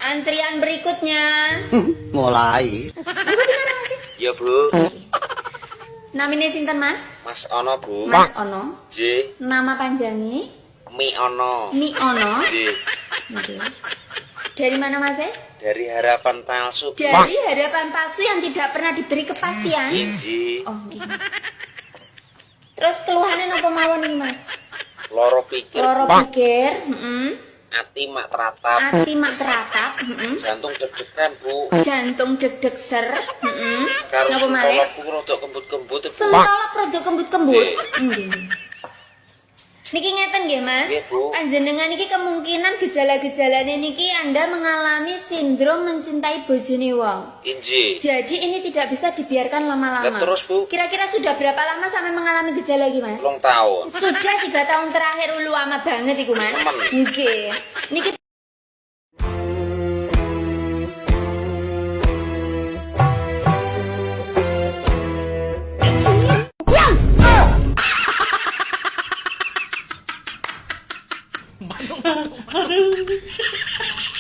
Antrian berikutnya. Mulai. Ya, Bu. Namine sinten, Mas? Mas Ono, Bu. Mas Ono. J. Nama panjangnya? Mi Ono. Mi Ono. J. Oke. Dari mana, Mas? Dari harapan palsu. Dari harapan palsu yang tidak pernah diberi kepastian. Iji. Oh, gitu. Terus keluhannya napa mawon nih, Mas? Loro pikir. Loro pikir, Ati mak teratap. ati mak teratap, Jantung deg-degan, Bu. jantung deg-deg ser, Karo napa malih? sentolokku rodok kembut-kembut, Bu. Sentolok rada kembut-kembut. Nggih. Nggih. Niki ngeten nggih, Mas. Nggih, Bu. Panjenengan niki kemungkinan gejala-gejalane niki Anda mengalami sindrom mencintai bojone wong. Inji. Jadi ini tidak bisa dibiarkan lama-lama. Lah, terus, Bu? Kira-kira sudah berapa lama sampai mengalami gejala iki, Mas? 2 tahun. Sudah 3 tahun terakhir ulu lama banget iku, Mas. Temen. Nggih. Niki Aduh.